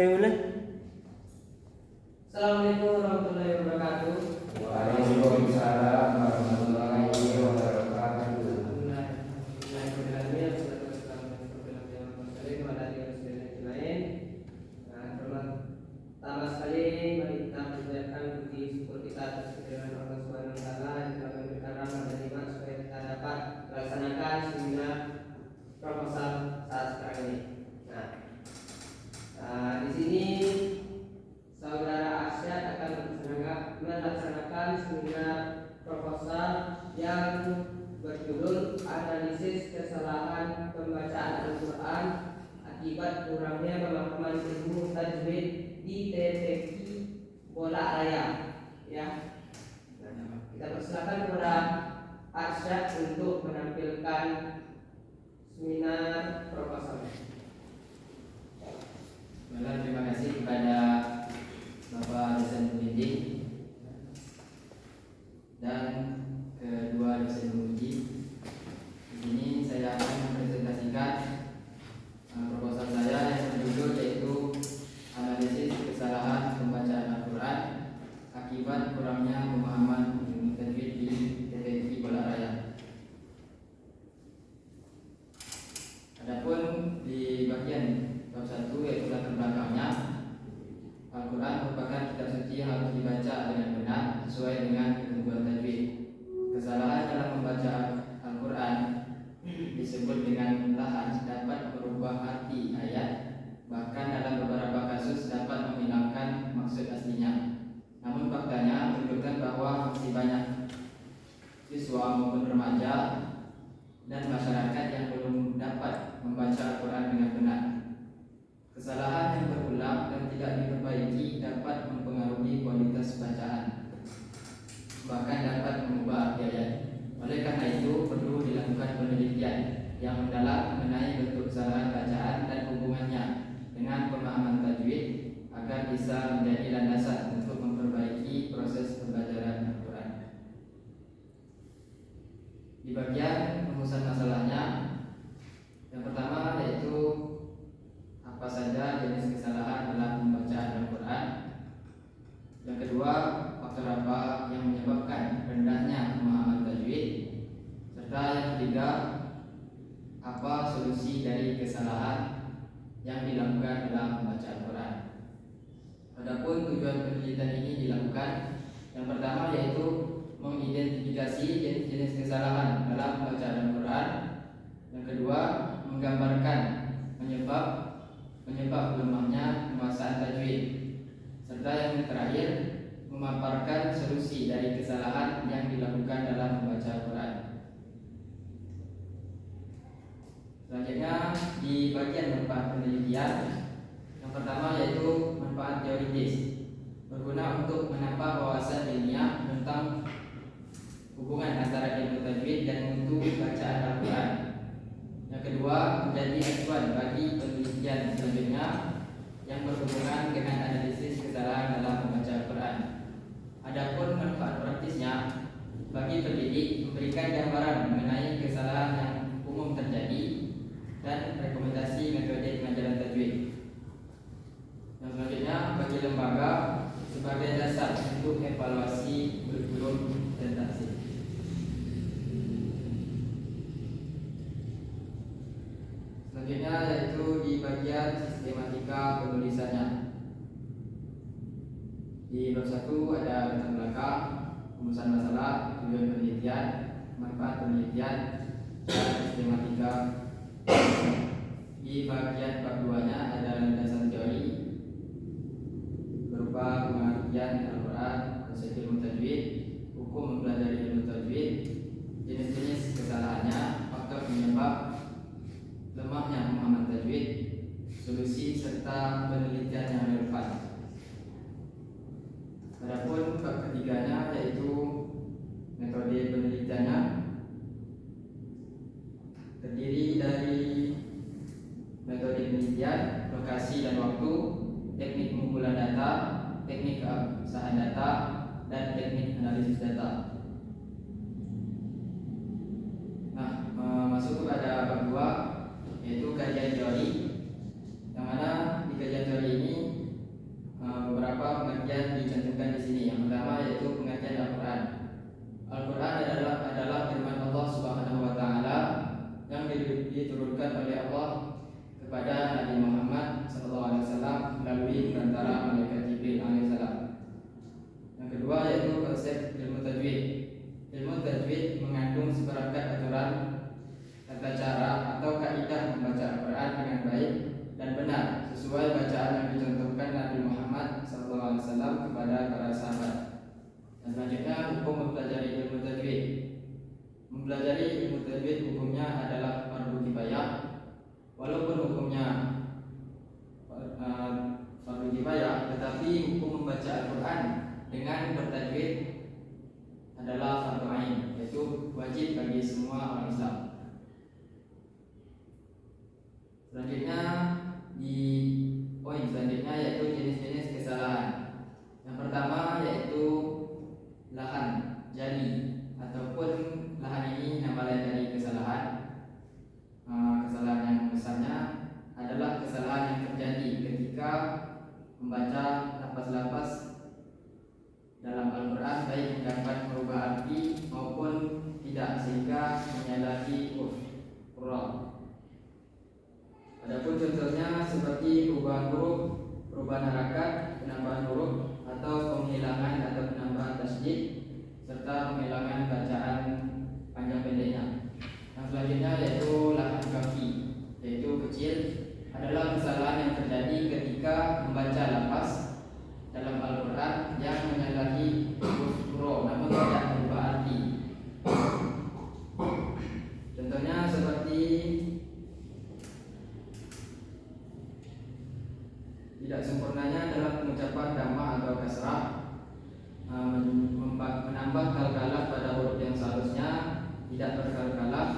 ulang. Assalamualaikum warahmatullahi wabarakatuh. Waalaikumsalam warahmatullahi wabarakatuh. Pertama sekali mari kita panjatkan puji syukur kita atas kehadiran Allah Subhanahu wa taala yang telah memberikan rahmat dan nikmat supaya kita dapat melaksanakan seminar proposal saat sekarang ini. Di sini saudara Arsyad akan melaksanakan seminar proposal yang berjudul analisis kesalahan pembacaan Al-Quran akibat kurangnya pemahaman ilmu tajwid di TPQ Bola Raya. Ya, kita persilakan kepada Arsyad untuk menampilkan seminar proposal. Terima kasih kepada Bapak dosen pembimbing dan kedua dosen penguji. Di sini saya akan mempresentasikan proposal saya yang berjudul yaitu analisis kesalahan pembacaan Al-Quran akibat kurangnya pemahaman ilmu tajwid di TPQ Bola Raya. Adapun di bagian bab 1 yaitu latar belakangnya, Al-Quran merupakan kitab suci yang harus dibaca dengan benar sesuai dengan ketentuan tajwid. Kesalahan dalam membaca Al-Quran disebut dengan lahan dapat merubah arti ayat, bahkan dalam beberapa kasus dapat menghilangkan maksud aslinya. Namun faktanya menunjukkan bahwa masih banyak siswa maupun remaja dan masyarakat yang belum dapat membaca Al-Quran dengan benar. Kesalahan yang berulang dan tidak diperbaiki dapat mempengaruhi kualitas bacaan, bahkan dapat mengubah arti ayat. Oleh karena itu perlu dilakukan penelitian yang mendalam mengenai bentuk kesalahan bacaan dan hubungannya dengan pemahaman tajwid agar bisa menjadi landasan untuk memperbaiki proses pembelajaran Al-Quran. Di bagian rumusan masalahnya, yang pertama yaitu apa saja jenis kesalahan dalam pembacaan Al-Quran. Yang kedua, faktor apa yang menyebabkan rendahnya pemahaman tajwid. Serta yang ketiga, apa solusi dari kesalahan yang dilakukan dalam membaca Al-Quran. Adapun tujuan penelitian ini dilakukan, yang pertama yaitu mengidentifikasi jenis-jenis kesalahan dalam pembacaan Al-Quran. Yang kedua, menggambarkan penyebab lemahnya penguasaan tajwid, serta yang terakhir memaparkan solusi dari kesalahan yang dilakukan dalam membaca Al-Quran. Selanjutnya di bagian manfaat penelitian, yang pertama yaitu manfaat teoritis, berguna untuk menambah wawasan ilmiah tentang hubungan antara ilmu tajwid dan mutu bacaan Al-Quran. Yang kedua, menjadi acuan bagi penelitian selanjutnya yang berhubungan dengan analisis kesalahan dalam membaca Al-Quran. Adapun manfaat praktisnya, bagi pendidik memberikan gambaran mengenai kesalahan yang umum terjadi dan rekomendasi metode pengajaran tajwid. Yang selanjutnya, bagi lembaga sebagai dasar untuk evaluasi kurikulum dan taksib. Selanjutnya yaitu di bagian sistematika penulisannya. Di bab 1 ada latar belakang, rumusan masalah, tujuan penelitian, manfaat penelitian, dan sistematika. Di bagian bab 2-nya ada landasan teori berupa pengertian Al-Quran, konsep ilmu tajwid, hukum mempelajari ilmu tajwid, jenis-jenis kesalahannya, faktor penyebab lemahnya pemahaman tajwid, solusi serta penelitian yang relevan. Adapun bab ketiganya yaitu metode penelitiannya, terdiri dari metode penelitian, lokasi dan waktu, teknik pengumpulan data, teknik keabsahan data, dan teknik analisis data. Nah, masuk kepada bab 2 yaitu kajian teori, bertajwid adalah fardu ain, yaitu wajib bagi semua orang Islam. Selanjutnya di poin selanjutnya yaitu jenis-jenis kesalahan. Yang pertama yaitu lahan jali, ataupun lahan ini nama lain dari kesalahan. Kesalahan yang besarnya adalah kesalahan yang terjadi ketika membaca lafaz-lafaz dalam Al-Quran, baik yang dapat merubah arti maupun tidak, sehingga menyalahi huruf. Adapun contohnya seperti perubahan huruf, perubahan harakat, penambahan huruf, atau penghilangan atau penambahan tasydid, serta penghilangan bacaan panjang pendeknya. Yang selanjutnya yaitu lahan kaki, yaitu kecil, adalah kesalahan yang terjadi ketika membaca lafaz dalam Al-Quran yang menyalahi huruf namun tidak merubah arti. Contohnya seperti tidak sempurnanya dalam pengucapan dhamma atau kasrah, menambah kalkalaf pada huruf yang seharusnya tidak berkalkalaf,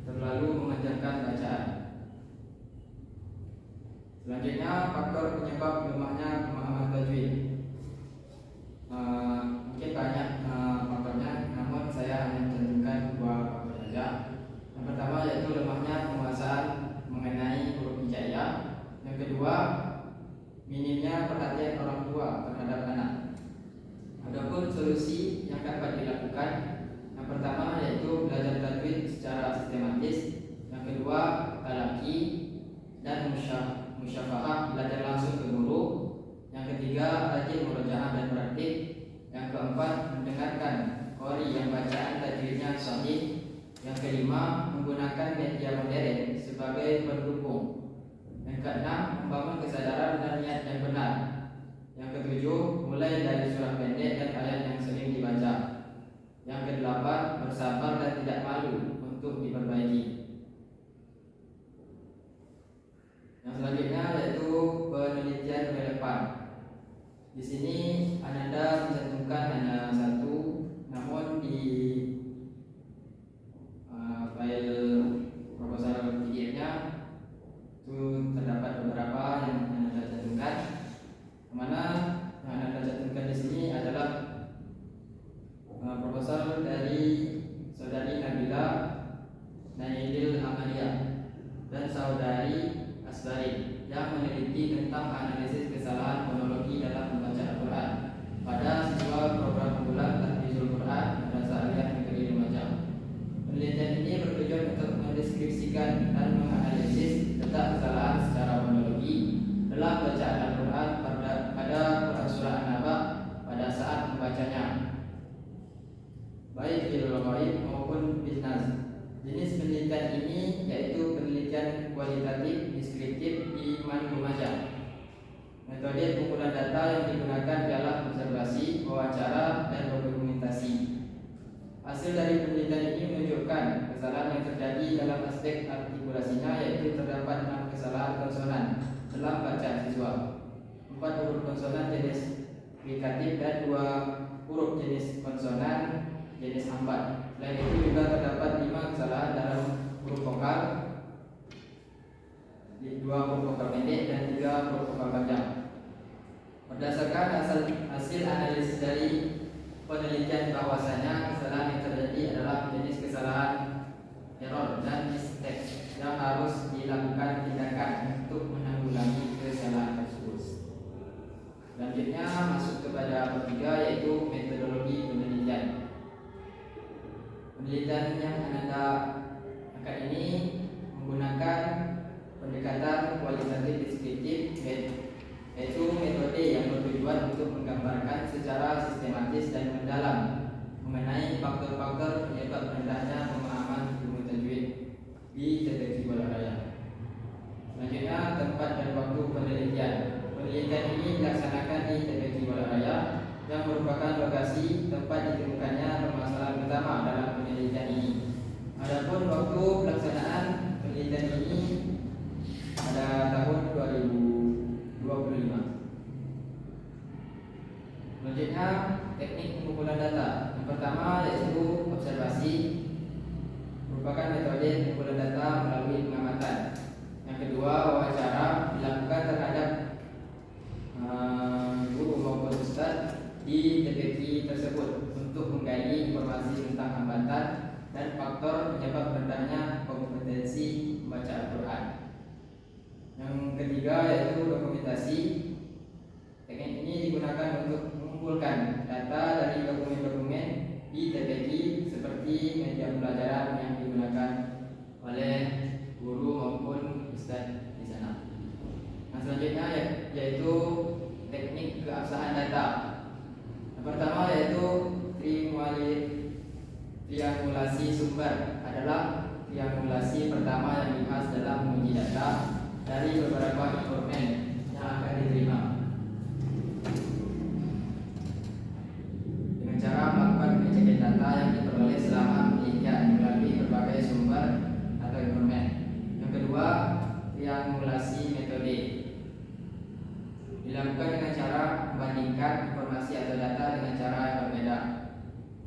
terlalu mengejarkan bacaan. Selanjutnya faktor penyebab lemahnya pemahaman tajwid. Mungkin banyak faktornya, namun saya hanya mencantumkan 2 faktor saja. Yang pertama yaitu lemahnya penguasaan mengenai huruf hijaiyah. Yang kedua, minimnya perhatian orang tua terhadap anak. Adapun solusi yang dapat dilakukan, yang pertama yaitu belajar tajwid secara sistematis. Yang kedua, talaqi dan musyafahah, belajar langsung ke guru. Yang ketiga, rajin murojaah dan praktik. Yang keempat, mendengarkan qori yang bacaan tajwidnya sahih. Yang kelima, menggunakan media modern sebagai pendukung. Yang keenam, membangun kesadaran dan niat yang benar. Yang ketujuh, mulai dari surah pendek dan ayat yang sering dibaca. Yang kedelapan, bersabar dan tidak malu untuk diperbaiki. Yang selanjutnya yaitu penelitian relevan. Di sini Ananda mencantumkan hanya 1, namun di file proposal PDF-nya itu terdapat beberapa yang Ananda cantumkan. Kemana yang Ananda cantumkan di sini adalah proposal dari saudari Nabila Nailil Amaliyah dan saudari Asbari yang meneliti tentang analisis kesalahan fonologi dalam membaca Al-Quran pada siswa program unggulan Tahfizul Quran Madrasah Aliyah Negeri Lumajang. Penelitian ini bertujuan untuk mendeskripsikan dan menganalisis letak kesalahan secara fonologi dalam bacaan Al-Quran pada Quran Surah An-Naba pada saat membacanya, baik bil ghaib maupun bil nazm. Jenis penelitian ini yaitu penelitian kualitatif deskriptif di Lumajang. Metode pengumpulan data yang digunakan ialah observasi, wawancara, dan dokumentasi. Hasil dari penelitian ini menunjukkan kesalahan yang terjadi dalam aspek artikulasinya, yaitu terdapat 6 kesalahan konsonan dalam bacaan siswa, 4 huruf konsonan jenis frikatif dan 2 huruf jenis konsonan jenis hambat. Selain itu juga terdapat 5 kesalahan dalam huruf vokal, 2 huruf vokal pendek dan 3 huruf vokal panjang. Berdasarkan hasil analisis dari penelitian bahwasanya kesalahan yang terjadi adalah jenis kesalahan error dan mistake yang harus dilakukan tindakan untuk menanggulangi kesalahan tersebut. Selanjutnya masuk kepada ketiga yaitu metodologi penelitian. Penelitian yang Anda angkat ini menggunakan pendekatan kualitatif deskriptif, yaitu metode yang bertujuan untuk menggambarkan secara sistematis dan mendalam mengenai faktor-faktor penyebab rendahnya pemahaman ilmu tajwid. pertama yang dibahas dalam menguji data dari beberapa instrumen yang akan diterima. Dengan cara melakukan pengecekan data yang diperoleh selama penelitian melalui berbagai sumber atau instrumen. Yang kedua, triangulasi metode. Dilakukan dengan cara membandingkan informasi atau data dengan cara yang berbeda.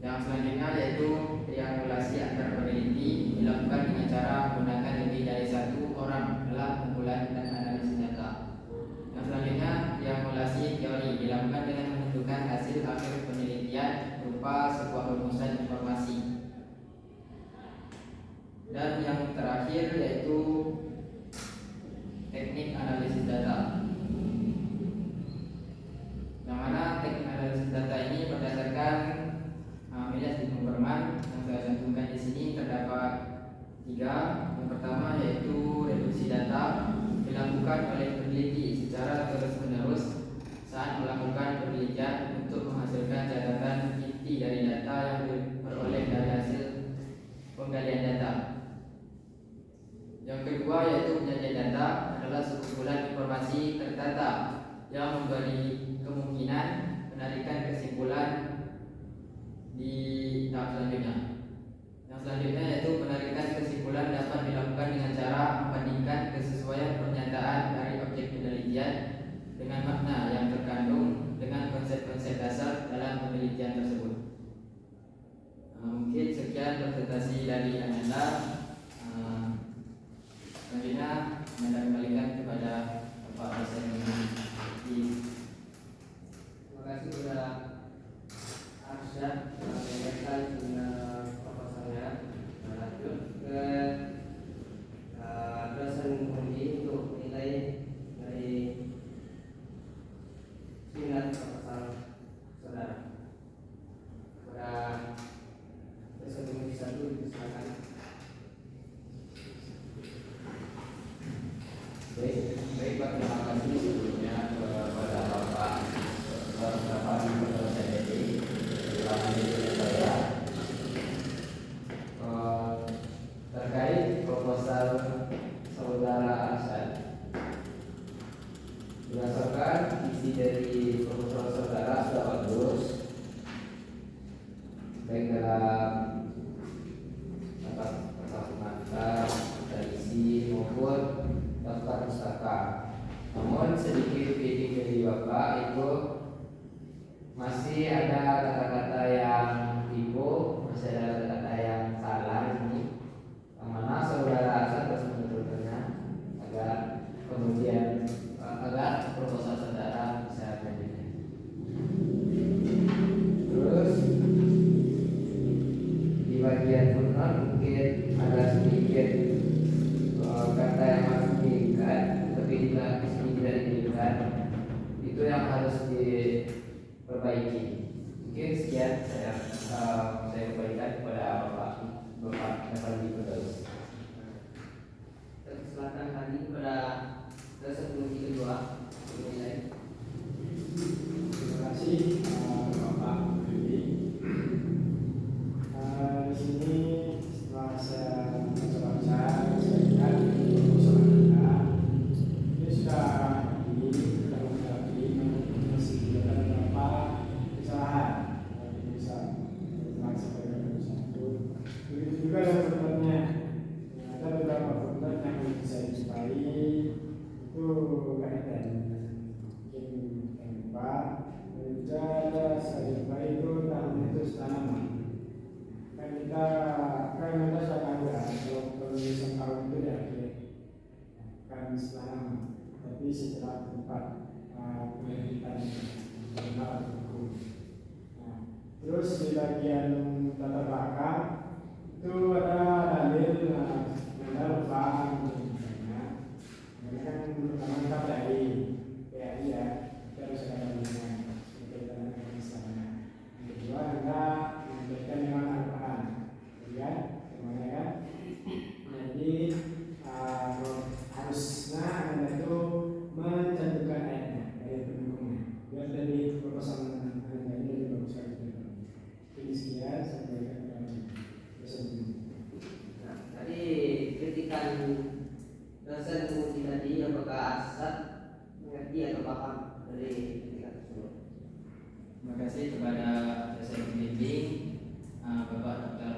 Yang selanjutnya yaitu triangulasi antar peneliti, dilakukan dengan cara menggunakan lebih dari satu orang dalam kumpulan dan analisis data. Yang selanjutnya triangulasi teori, dilakukan dengan menentukan hasil akhir penelitian berupa sebuah rumusan informasi. Dan yang terakhir yaitu teknik analisis data. Yang mana teknik analisis data ini berdasarkan Miles di Pemberman yang saya cantumkan di sini terdapat 3. Yang pertama yaitu reduksi data, dilakukan oleh peneliti secara terus-menerus saat melakukan penelitian untuk menghasilkan catatan inti dari data yang diperoleh dari hasil penggalian data. Yang kedua yaitu penyajian data adalah sekumpulan informasi tertata yang memberi kemungkinan menarikan kesimpulan di tahap selanjutnya. Yang selanjutnya yaitu penarikan kesimpulan dapat dilakukan dengan cara membandingkan kesesuaian pernyataan dari objek penelitian dengan makna yang terkandung dengan konsep-konsep dasar dalam penelitian tersebut. Mungkin sekian presentasi dari Amanda. Selanjutnya Amanda kembalikan kepada Bapak dosen di. Terima kasih kepada Arsyad menyampaikan proposalnya. Lanjut ke dosen Mundi untuk menilai dari minat proposal saudara. Kepada dosen Mundi 1 disilakan. Baik Pak, terima kasih sebelumnya kepada Bapak dosen ini telah mendidik saya terkait proposal saudara Arsyad. Berdasarkan isi dari proposal saudara sudah bagus, baik dalam kata pengantar, dari isi maupun daftar pustaka. Namun sedikit kritik dari Bapak itu masih ada kata-kata yang tipu, masih ada kata-kata yang salah ini, yang mana saudara Arsyad harus menentukannya agar kemudian agar proposal saudara bisa terjadi. Terus di bagian footnote mungkin ada sedikit kata yang harus diingat, tapi tidak diingat, itu yang harus diperbaiki. Mungkin sekian saya kembalikan kepada Bapak Evan Firdaus. Silakan tadi kepada dosen Mundi kedua menilai. Terima kasih Bapak Dewi. Di sini setelah saya baca-baca, saya lihat proposal kita ini sudah masih ada beberapa kesalahan yang bisa disampaikan satu. Begitu juga ada footnote-nya. Ada beberapa footnote yang bisa dijumpai itu kaitan yang lupa. Ada saya jumpai itu namanya itu tanaman. Kita sudah tahu ya kalau penulisan tahun itu ya kan setelah tapi setelah tempat penerbitan jurnal atau buku. Terus di bagian tata belakang itu ada dalil yang lupa misalnya ini kan pertama kita PAI ya kita harus ada dalilnya sebagai tanda misalnya. Yang kedua anda memberikan lewat Al-Quran, ya, semuanya kan. Jadi harusnya anda itu mencantumkan ayatnya dari pendukungnya biar dari proposal anda ini lebih bagus lagi. Jadi sekian saya berikan kepada dosen. Tadi dosen penguji tadi, apakah Asad mengerti atau paham dari tingkat tersebut? Terima kasih kepada dosen pembimbing Bapak Dr.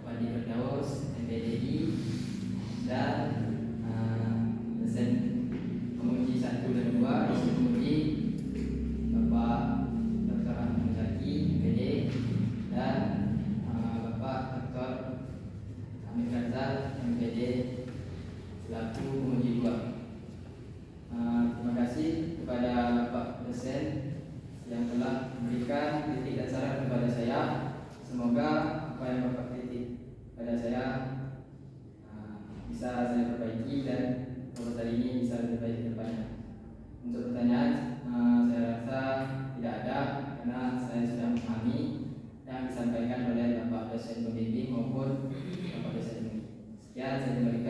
Padi Firdaus, MPDI, dan dosen penguji 1 dan 2, dosen penguji Bapak Dr. Ahmad Zaki, MPD, dan Bapak Dr. Hamid Ghazal, MPD, selaku penguji 2. Terima kasih kepada Bapak dosen yang telah memberikan kritik dan saran kepada saya. Semoga apa yang Bapak kritik pada saya bisa saya perbaiki dan proposal ini bisa lebih baik ke depannya. Untuk pertanyaan, saya rasa tidak ada karena saya sudah memahami yang disampaikan oleh Bapak dosen pembimbing maupun Bapak dosen. Sekian, saya kembalikan